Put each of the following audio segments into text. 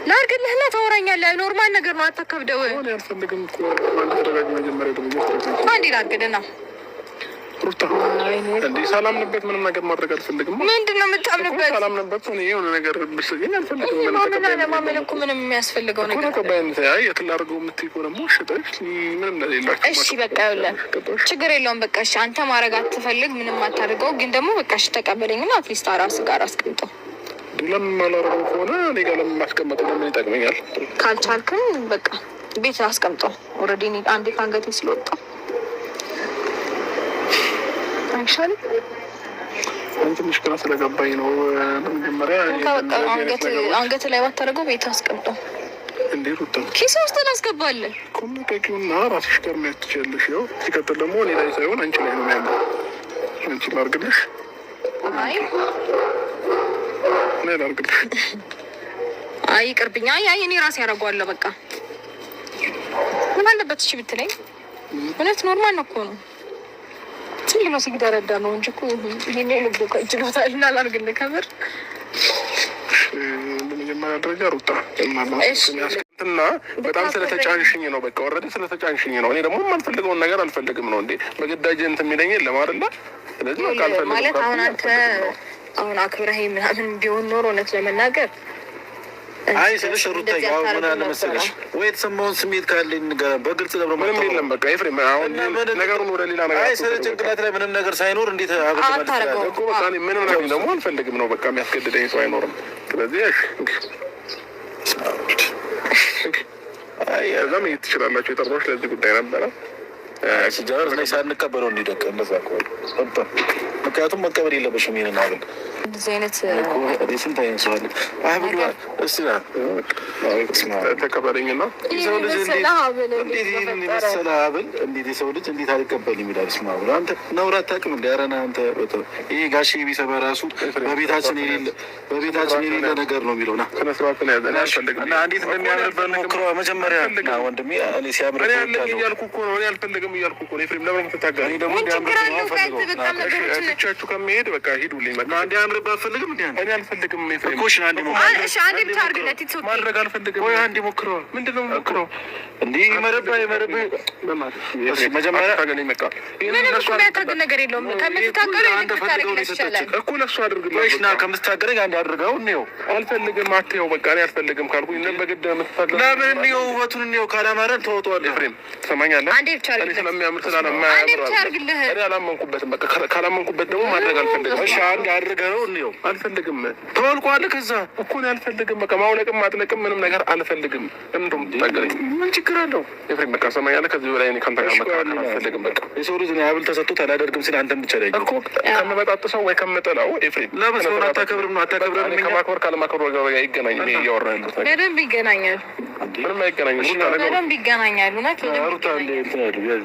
ላድርግልህና ታወራኛለህ። ኖርማል ነገር ነው፣ አታከብደው። አንዴ ላድርግልህና ሩታ እንዴ ሳላምንበት ምንም ነገር ማድረግ አልፈልግም። ምንድን ነው የምታምንበት? ሳላምንበት ነው የሆነ ነገር ብስገኝ አልፈልግም። ለማመን እኮ ምንም የሚያስፈልገው ነገር ተቀባይነት የትላርገው የምትይው ደግሞ ሽጠሽ ምንም ለሌላቸው እሺ በቃ ይኸውልህ ችግር የለውም። በቃ እሺ አንተ ማድረግ አትፈልግ ምንም አታድርገው፣ ግን ደግሞ በቃ እሺ ተቀበለኝና አትሊስት ራስህ ጋር አስቀምጠው። ለምን ማላረገው ከሆነ እኔ ጋር ለምን ማስቀመጥ ለምን ይጠቅመኛል? ካልቻልክም በቃ ቤት አስቀምጠው። ኦልሬዲ አንዴ ከአንገቴ ስለወጣ አይሻልም? ትንሽ ግራ ስለገባኝ ነው። መጀመሪያ አንገት ላይ ባታደርገው ቤት አስቀምጠው። እንዴ ሩታ ኪስ ውስጥ ላስገባለን ኮሚኒኬሽንና ራስሽ ጋር የሚያት ትችላለሽ። ያው ሲቀጥል ደግሞ እኔ ላይ ሳይሆን አንቺ ላይ ነው የሚያምር። አንቺ ላድርግልሽ? አይ እኔ ላድርግልሽ? አይ ይቅርብኝ። አይ እኔ ራሴ ያደርገዋለሁ። በቃ ምን አለበት እሺ ብትለኝ? እውነት ኖርማል ነው እኮ ነው። ትንሽ ነው ሲግደረዳ ነው እንጂ እኮ ይሄን ልብ ከጅሎታል እና ላድርግልህ ከምር በመጀመሪያ ደረጃ ሩታ እና በጣም ስለተጫንሽኝ ነው። በቃ ወረደ ስለተጫንሽኝ ነው። እኔ ደግሞ የማልፈልገውን ነገር አልፈልግም ነው እንዴ በግዳጅ እንትን የሚለኝ የለም አይደለ? ስለዚህ በቃ አልፈልግም ማለት አሁን አንተ አሁን አክብረህ ምናምን ቢሆን ኖሮ እውነት ለመናገር አይ ስለሽ ሩታ ያው ምን አለ መሰለሽ ወይ የተሰማውን ስሜት ካለኝ በግልጽ ለብሮ ምንም የለም። በቃ ኤፍሬም አሁን ነገሩን ወደ ሌላ ነገር አይ ስለ ጭንቅላት ላይ ምንም ነገር ሳይኖር እንዴት አታረገው እኮ በቃ እኔ ምንም ነገር ደግሞ አልፈልግም ነው በቃ የሚያስገድደኝ ሰው አይኖርም። ስለዚህ አይ እዛም ትችላላችሁ። የጠራሁሽ ለዚህ ጉዳይ ነበረ። ሲጀመር ላይ ሳንቀበለው እንዲደቅ እንደዛ ከሆነ ምክንያቱም መቀበል የለበሽም ይሄንን አይደል? እንደዚህ አይነት ስንት አይነት ሰው አለ። አብዱ እስቲ ና ተቀበለኝና የሰው ልጅ እንዴት መሰለህ አብል እንዴት የሰው ልጅ እንዴት አልቀበልም ይላል። ስማ ብሎ አንተ ነውር አታውቅም እንደ ኧረ ና አንተ ይሄ ጋሼ ቢሰማ ራሱ በቤታችን የሌለ ነገር ነው የሚለው ና ስነስርዓት ነው ያዘን አልፈልግም እና እንዴት እንደሚያምርበት ሞክረው መጀመሪያ ና ወንድሜ እኔ ሲያምር እያልኩ እኮ ነው እኔ አልፈልግም እያልኩ እኮ ነው። ኤፍሬም ለምን ትታገል? እኔ ደግሞ ትቻችሁ ከመሄድ በቃ ሂዱልኝ። በቃ አንዴ አምርባ አልፈልግም እንዴ እኔ አልፈልግም። ኤፍሬም እኮ እሺ አንዴ ታርግለት ይተው ማድረግ አልፈልግም። ወይ አንዴ ሞክረው ምንድነው ሞክረው እንዴ መረባ እሺ መጀመሪያ ታገለኝ በቃ ምንም እኮ የሚያታግል ነገር የለውም። ከምትታገለው የምትታገለው ይችላል እኮ ለእሱ አድርግልኝ። ወይስ ና ከምትታገለኝ አንዴ አድርገው እንየው። አልፈልግም አትየው በቃ እኔ አልፈልግም ካልኩኝ እኔም በግድ የምትታገለው ለምን እንየው ውበቱን እንየው ካላማረን ተወጣዋለህ። ኤፍሬም ትሰማኛለህ? አንዴ ብቻ አድርግልህ። እኔ ስለሚያምር ስለማያምር እኔ አላመንኩበትም። በቃ ካላመንኩበት ደግሞ ማድረግ አልፈልግም። እሺ አንዴ አድርገው እንየው። አልፈልግም ተወልቋለህ ከዛ እኮ እኔ አልፈልግም። በቃ ማውለቅም ማጥለቅም ምንም ነገር አልፈልግም። እንደውም ትታገለኝ ምን ችግር አለው? ኤፍሬም በቃ ሰማኛለህ? ከዚህ በላይ እኔ ካንተ ጋር መከራከር አልፈልግም። በቃ የሰው ልጅ ነው ያብል ተሰጥቶት አላደርግም ሲል አንተም ብቻ ላይ እኮ ከምበጣጥሰው ወይ ከምጠላው ኤፍሬም ለምን ሰው አታከብርም ነው አታከብርም? ከማክበር ካለማክበር ጋር ይገናኝ። እኔ እያወራሁ ያለሁት ነገር በደንብ ይገናኛል። ምንም አይገናኝም። በደንብ ይገናኛል። እውነት ሩታ እንደ እንትን ያሉ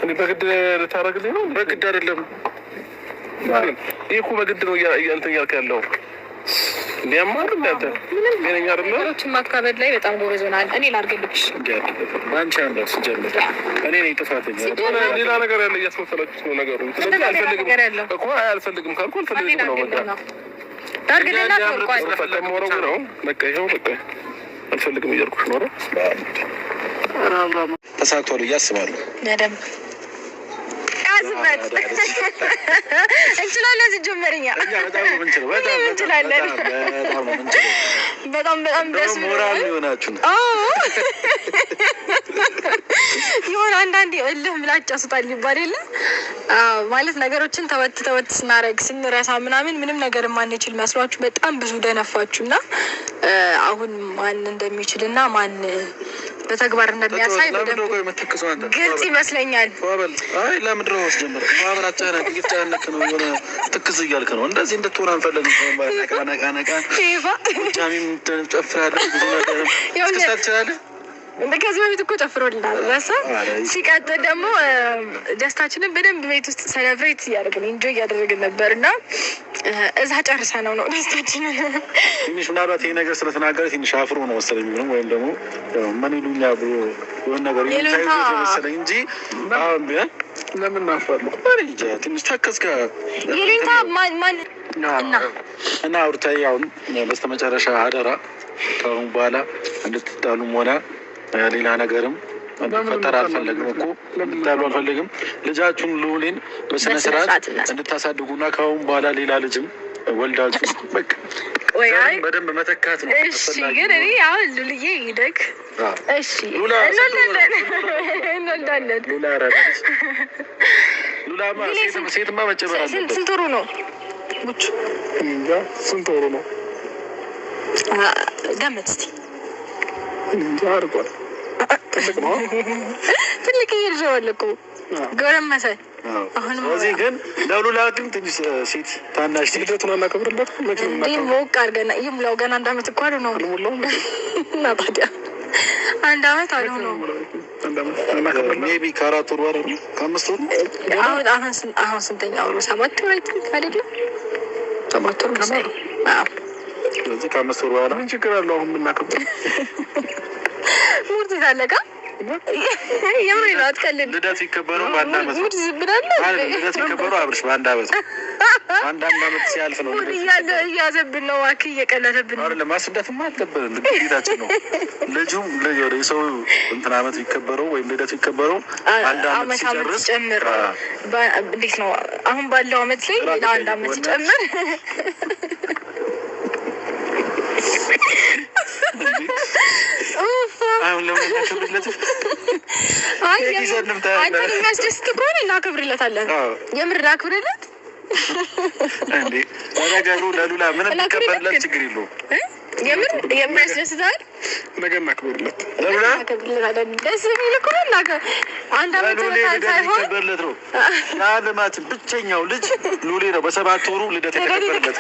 እኔ በግድ ልታደርግልኝ ነው? በግድ አይደለም። ይሄ እኮ በግድ ነው እንትን እያልክ ያለው እንዲያማር እንዳንተ ጤነኛ አይደለም። ነገሮችን ማካበድ ላይ በጣም ጎበዝ ሆናል። እኔ ላድርግልሽ አንቺ አንተ ሲጀምር እኔ ነኝ ጥፋተኛ። ሌላ ነገር ያለ እያስመሰላችሁት ነው ነገሩ። ስለዚህ አልፈልግም እኮ አልፈልግም ካልኩ አልፈልግም ነው በቃ ላድርግልና ተወቋል ነው በቃ ይኸው በቃ አልፈልግም እያልኩሽ ነው። ተሳክቷል ብዬ አስባለሁ። በደምብ እንችላለን። ሲጀመርኛ እንችላለን። በጣም ደስ ሞራል ሊሆናችሁ ነው። የሆነ አንዳንዴ እልህ ምላጭ ያስጣል ይባል የለ ማለት ነገሮችን ተወት ስናረግ ስንረሳ ምናምን ምንም ነገር ማንችል መስሏችሁ በጣም ብዙ ደነፋችሁ እና አሁን ማን እንደሚችልና ማን በተግባር እንደሚያሳይ ግልጽ ይመስለኛል። አይ ለምድሮ ወስጀምር ማብራቻና ጥቂት ነው የሆነ ትክዝ እያልክ ነው። እንደዚህ እንድትሆን አንፈልግም። ነቃ ጃሚም ጨፍራለህ ብዙ ነገር ትከሳችላለህ። ከዚህ በፊት እኮ ጨፍሮልናል። በሳ ሲቀጥል ደግሞ ደስታችንን በደንብ ቤት ውስጥ ሰለብሬት እያደረግን ኢንጆይ እያደረግን ነበር እና እዛ ጨርሰ ነው ደስታችንን። ትንሽ ምናልባት ይሄ ነገር ስለተናገረ ትንሽ አፍሮ ነው መሰለኝ የሚሆነው ወይም ደግሞ ምን ይሉኛ ብሎ የሆነ ነገር መሰለኝ እንጂ አሁን ቢሆን ለምን ናፋለሁ? ትንሽ ታከስከ ይሉኝታ ማን እና አውርታዬ አሁን በስተመጨረሻ አደራ ከአሁን በኋላ እንድትጣሉም ሆነ ሌላ ነገርም ፈጠር አልፈለግም እኮ እንድትጣሉ አልፈለግም። ልጃችሁን ልዑልን በስነ ስርዓት እንድታሳድጉና ከአሁን በኋላ ሌላ ልጅም ወልዳችሁ በቃ በደንብ መተካት ነው። እሺ ግን እኔ አሁን ሉልዬ ይደግ እሺ እንወልዳለን። ሉላማ ሴትማ መጨመር አለበት። ስንት ወሩ ነው? እንጃ ስንት ወሩ ነው? ገመት እስኪ። እንጃ አድርጓል። ትልቅ ነው። ትልቅ እየልጀዋል እኮ ጎረመሰ። ስለዚህ ግን ለሉላ ግን ትንሽ ሴት ታናሽ ልደቱን አናከብርለት እንዴ? ሞቅ አድርገን ይሙላው። ገና 1 አመት እኮ ነው እና ታዲያ 1 አመት አልሆነውም። ሜይ ቢ ከ4 ወር ነው ከ5 ወር አሁን ስንተኛ ወሩ? 7 ወር አይደለም? 7 ወር ነው። ስለዚህ ከ5 ወር በኋላ ምን ችግር አለው? አሁን የምናከብር ሙርት ታለቃ የምሬ ነው። አትቀልድ። ልደት ይከበረው በ1 አመት ሙርት ዝብዳለ ልደት ይከበረው አብርሽ በ1 አመት አንድ አመት ሲያልፍ ነው። እያዘብን ነው። እባክህ እየቀለደብን ነው። ለማስረዳትማ አልነበረም። ግዴታችን ነው። ልጁም የሰው እንትን አመት ቢከበረው ወይም ልደት ቢከበረው 1 አመት ሲጨርስ ጨምር። እንዴት ነው አሁን ባለው አመት ላይ ለ1 አመት ሲጨምር አሁን ለምን እናከብርለት? አንተን የሚያስደስት ከሆነ እናከብርለታለን። የምር እናክብርለት እንዴ? ነገሩ ለሉላ ምን እንከበርለት ችግር የለውም። የምር የሚያስደስታል። ነገ እናክብርለት። ለሉላ ደስ የሚል እኮ ነው። 1 አመት ሳይሆን ይከበርለት ነው። የዓለማችን ብቸኛው ልጅ ሉሌ ነው። በ7 ወሩ ልደት የተከበረለት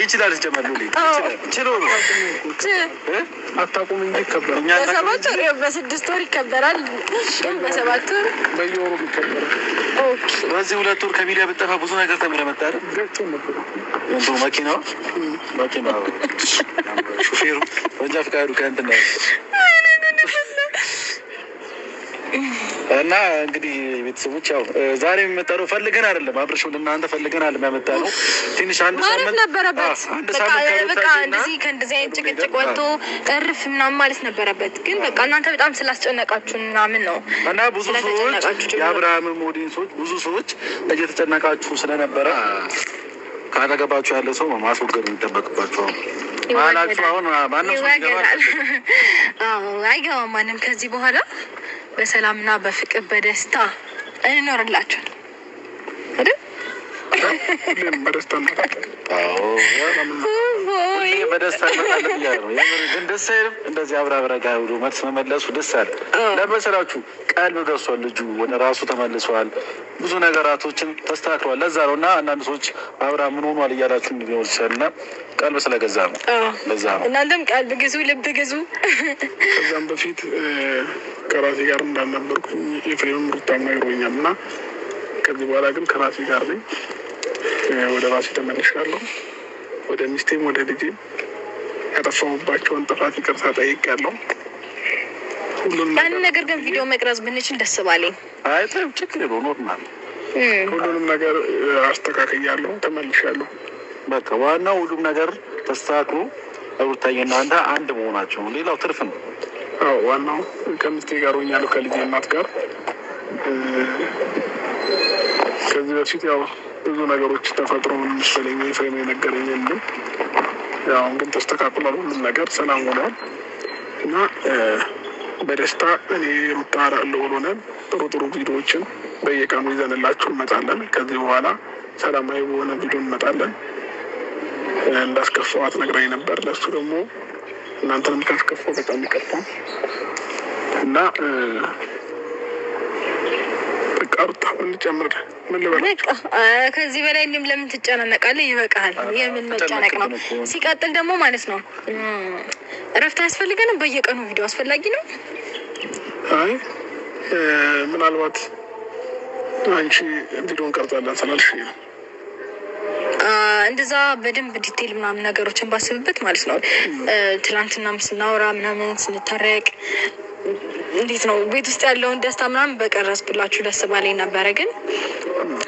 ይችላል። ጀመር ሉሌ ችሎ ነው። አታውቁም እንጂ ይከበራል። በ7 ወር በ6 ወር ይከበራል። በ7 ወር በየወሩ ይከበራል። በዚህ 2 ወር ከሚዲያ ብጠፋ ብዙ ነገር ተምረህ መጣ አይደል? ገጭ ነበር መኪናው ሹፌሩ ወንጃ ፍቃዱ ከእንትን ነው። እና እንግዲህ ቤተሰቦች ያው ዛሬ የሚመጣው ፈልገን አይደለም፣ አብርሽ እናንተ ፈልገን አይደለም ያመጣነው። ትንሽ አንድ ሳምንት ነበረበት። በቃ እንደዚህ አይነት ጭቅጭቅ ወጥቶ እርፍ ምናምን ማለት ነበረበት። ግን በቃ እናንተ በጣም ስላስጨነቃችሁ ምናምን ነው። እና ብዙ ሰዎች የአብርሃም ሞዴንሶች ብዙ ሰዎች እየተጨነቃችሁ ስለነበረ ካጠገባችሁ ያለ ሰው ማስወገድ የሚጠበቅባቸው ማላችሁ። አሁን ማንም ሰው ይገባል? አይገባም ማንም። ከዚህ በኋላ በሰላምና በፍቅር በደስታ እንኖርላችሁ አይደል? ሁሌም በደስታ እንኖራለን። በደስታ እንመጣለን እያለ ነው። የምር ግን ደስ አይልም? እንደዚህ አብረጋ ብሎ መልስ መመለሱ ደስ አለ። ለመሰላችሁ ቀልብ ደርሷል። ልጁ ወደ ራሱ ተመልሷል። ብዙ ነገራቶችን ተስተካክሏል። ለዛ ነው። እና አንዳንድ ሰዎች አብርሃም ምን ሆኗል እያላችሁ ሊሆን ይችላል። እና ቀልብ ስለገዛ ነው። ለዛ ነው። እናንተም ቀልብ ግዙ፣ ልብ ግዙ። ከዛም በፊት ከራሴ ጋር እንዳልነበርኩኝ ኤፍሬም ሩታም ነግሮኛል። እና ከዚህ በኋላ ግን ከራሴ ጋር ነኝ። ወደ ራሴ ተመልሻለሁ። ወደ ሚስቴም ወደ ልጄም ያጠፋሁባቸውን ጥፋት ይቅርታ ጠይቄያለሁ። ያንን ነገር ግን ቪዲዮ መቅረጽ ብንችል ደስ ባለኝ። አይ ችግር የለውም፣ ኖርማል። ሁሉንም ነገር አስተካክያለሁ፣ ተመልሻለሁ። በቃ ዋናው ሁሉም ነገር ተስተካክሎ ሩታዬ እናንተ አንድ መሆናቸው ነው። ሌላው ትርፍ ነው። አዎ ዋናው ከሚስቴ ጋር ሆኛለሁ፣ ከልጄ እናት ጋር። ከዚህ በፊት ያው ብዙ ነገሮች ተፈጥሮ መሰለኝ ፍሬም የነገረኝ የለም። ያው ግን ተስተካክሏል፣ ሁሉም ነገር ሰላም ሆኗል እና በደስታ እኔ ሩታ ልዑልን ጥሩ ጥሩ ቪዲዮዎችን በየቀኑ ይዘንላችሁ እንመጣለን። ከዚህ በኋላ ሰላማዊ በሆነ ቪዲዮ እንመጣለን። እንዳስከፋዋት ነግራኝ ነበር። ለእሱ ደግሞ እናንተንም ካስከፋው በጣም ይቅርታ እና ሩታ እንጨምር ምን ልበላችሁ? ከዚህ በላይ እኔም ለምን ትጨናነቃለህ? ይበቃሃል። የምን መጨነቅ ነው? ሲቀጥል ደግሞ ማለት ነው እረፍት አያስፈልገንም? በየቀኑ ቪዲዮ አስፈላጊ ነው? አይ ምናልባት አንቺ ቪዲዮን ቀርጻለን ስላልሽ ነው እንደዛ በደንብ ዲቴል ምናምን ነገሮችን ባስብበት ማለት ነው። ትላንትናም ስናወራ ምናምን ስንታረቅ እንዴት ነው ቤት ውስጥ ያለውን ደስታ ምናምን በቀረጽኩላችሁ ደስ ባለኝ ነበረ። ግን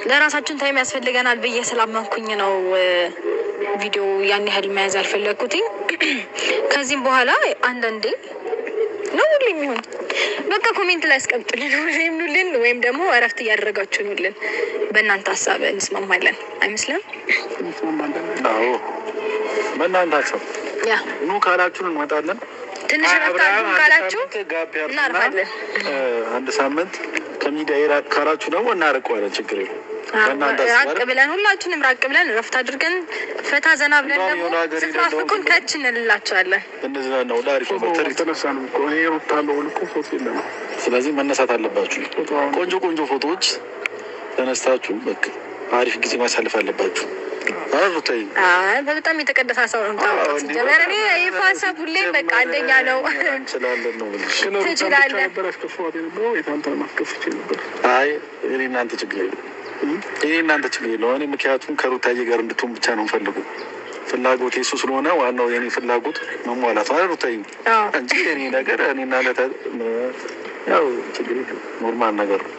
ለራሳችን ታይም ያስፈልገናል ብዬ ስላመንኩኝ ነው ቪዲዮ ያን ያህል መያዝ ያልፈለግኩትኝ። ከዚህም በኋላ አንዳንዴ ነው ሁሉ የሚሆን በቃ ኮሜንት ላይ አስቀምጡልን ወይም ኑልን ወይም ደግሞ እረፍት እያደረጋችሁ ኑልን። በእናንተ ሀሳብ እንስማማለን አይመስልም? አዎ በእናንተ ሀሳብ ኑ ካላችሁን እንመጣለን። ትንሽ ረፍት ካላችሁ እናርፋለን። አንድ ሳምንት ከሚዲያ ይራቅ ካላችሁ ደግሞ እናርቀዋለን። ችግር የለም። ራቅ ብለን ሁላችንም ራቅ ብለን ረፍት አድርገን ፈታ ዘና ብለን ደግሞ ስትናፍቁን ከች እንልላቸዋለን። እንደዛ ነው። ዳሪፍ ስለዚህ መነሳት አለባችሁ። ቆንጆ ቆንጆ ፎቶዎች ተነስታችሁ በቃ አሪፍ ጊዜ ማሳለፍ አለባችሁ። በጣም የተቀደሰ ሰው ነው። ጀመር እኔ ሀሳብ ሁሌም በቃ አንደኛ ነው። ትችላለህ። አይ እኔ እናንተ ችግር የለውም። እኔ ምክንያቱም ከሩታዬ ጋር እንድትሆን ብቻ ነው ፈልጉ ፍላጎት የሱ ስለሆነ ዋናው የኔ ፍላጎት መሟላት ነው። ሩታዬ እንጂ የኔ ነገር እኔ እናንተ ያው ችግር ኖርማል ነገር ነው።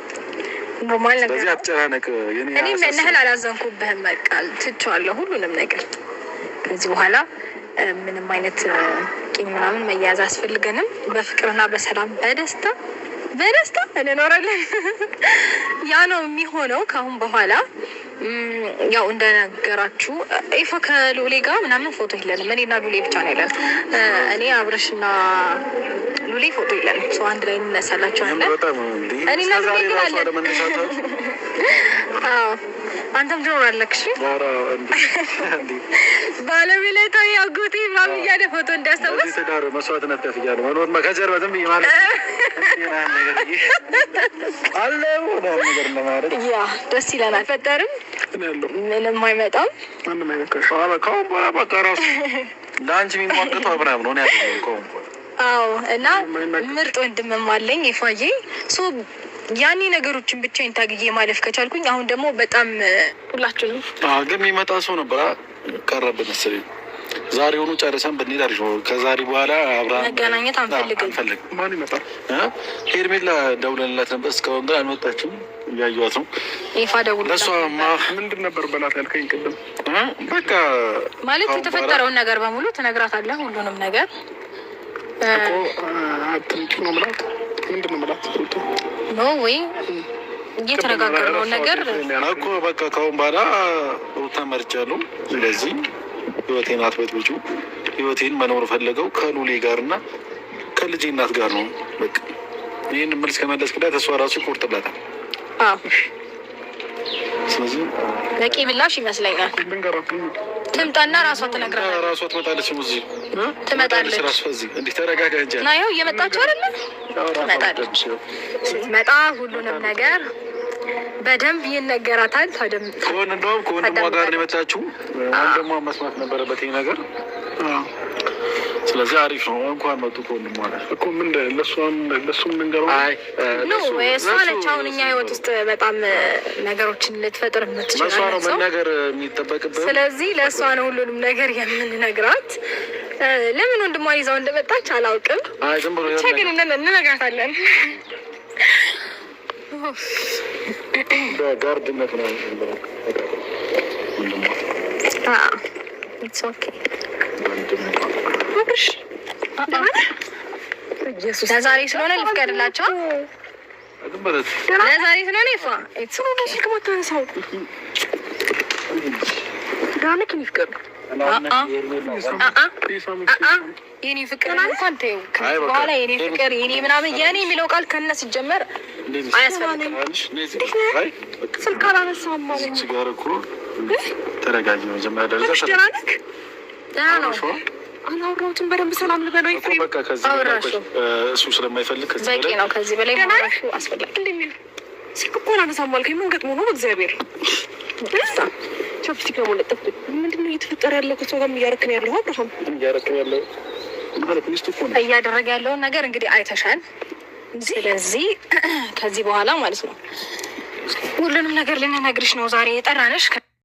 ኖርማል ነገር ስለዚህ አትጨናነቅ። እኔ ምን ያህል አላዘንኩብህም። በቃ ትቼዋለሁ ሁሉንም ነገር። ከዚህ በኋላ ምንም አይነት ቂም ምናምን መያዝ አያስፈልገንም። በፍቅርና በሰላም በደስታ እንኖራለን። ያ ነው የሚሆነው ከአሁን በኋላ። ያው እንደነገራችሁ ኢፋ ከሉሌ ጋር ምናምን ፎቶ የለንም። እኔና ሉሌ ብቻ ነው ያለን። እኔ አብረሽና ሉሌ ፎቶ የለንም። ሰው አንድ ላይ እንነሳላችኋለን። እኔና ሉሌ ግን አለን። አንተም ትኖራለህ። እሺ ባለቤታዊ አጎቴ ምናምን እያለ ፎቶ እንዲያስታውስ ትዳር መስዋዕትነት ከፍያለሁ። መኖር ከጀርባ ዝም ብዬ ማለት አለ ነገር ለማድረግ ያ ደስ ይለናል። ፈጠርም ምንም አይመጣም። ከአሁን በኋላ በቃ ራሱ ለአንቺ የሚሟገተው አብርሃም ነው ያለው። አዎ እና ምርጥ ወንድምም አለኝ ይፋዬ። ያኔ ነገሮችን ብቻዬን ታግዬ ማለፍ ከቻልኩኝ አሁን ደግሞ በጣም ሁላችንም ግን የሚመጣ ሰው ነበር ቀረብን መሰለኝ። ዛሬውኑ ጨርሰን ብንሄድ አሪፍ ነው። ከዛሬ በኋላ አብርሃም መገናኘት አንፈልግም። ማን ይመጣል? ሄርሜላ ደውለንላት ነበር፣ እስካሁን ግን አልመጣችም። እያየኋት ነው። ይፋ ደውላ ምንድን ነበር በላት ያልከኝ ቅድም? በቃ ማለት የተፈጠረውን ነገር በሙሉ ትነግራታለህ። ሁሉንም ነገር እኮ አትምጪ ነው የምላት። ምንድን ነው የምላት? ኖ ወይ እየተነጋገርነው ነገር እኮ በቃ ከአሁን በኋላ ሩታ መርጫለሁ። ስለዚህ ህይወቴን አትበጥብጩ። ህይወቴን መኖር ፈለገው ከሉሌ ጋር እና ከልጄ እናት ጋር ነው። በቃ ይህን መልስ ከመለስክላት እሷ ራሱ ይቆርጥላታል። ስለዚህ በቂ ምላሽ ይመስለኛል። ትምጣና ራሷ ትነግራለች። ራሷ ትመጣለች። እዚህ ትመጣለች። ራሷ እዚህ እንዲህ ተረጋጋ እንጂ ና ይኸው እየመጣችሁ አይደለ? ትመጣለች። ስትመጣ ሁሉንም ነገር በደንብ ይነገራታል። እንደውም ከወንድሟ ጋር ነው የመጣችው። ወንድሟ መስማት ነበረበት ይሄ ነገር። ስለዚህ አሪፍ ነው። እንኳን መጡ ከወንድሟ ጋር እኮ ምን ለእሱም ልንገረው። እሷ ነች አሁን እኛ ህይወት ውስጥ በጣም ነገሮችን ልትፈጥር የምትችል ነው መናገር የሚጠበቅብህ። ስለዚህ ለእሷ ነው ሁሉንም ነገር የምንነግራት። ለምን ወንድሟን ይዛው እንደመጣች አላውቅም። ብቻ ግን እንነግራታለን። በጋርድነት ነው ለዛሬ ስለሆነ ልፍቀድላቸው። ለዛሬ ስለሆነ ይፋ ስልክ ማታነሳው ዳንክን ይፍቀዱ። የኔ ፍቅር እንኳን ተይው። በኋላ የኔ ፍቅር የኔ ምናምን የኔ የሚለው ቃል ከነ ሲጀመር አያስፈልግም። ስልክ አላነሳም ማለት ተረጋጊ። መጀመሪያ ደረጃ ደህና ነው። አላወራሁትም። በደንብ ሰላም ልበለው። እሱ ስለማይፈልግ በቂ ነው። ከዚህ በላይ ማውራቱ አስፈላጊ ስልክ እኮ አላነሳም አልከኝ። ምን ገጥሞ ነው? በእግዚአብሔር ቻፕስቲክ ደግሞ ለጠፍ። ምንድን ነው እየተፈጠረ ያለው? ከሰው ጋር እያደረክን ያለው አብርሃም እያደረክን ያለው ማለት ሚስቱ እኮ ነው። እያደረገ ያለውን ነገር እንግዲህ አይተሻል። ስለዚህ ከዚህ በኋላ ማለት ነው ሁሉንም ነገር ልንነግርሽ ነው ዛሬ የጠራንሽ።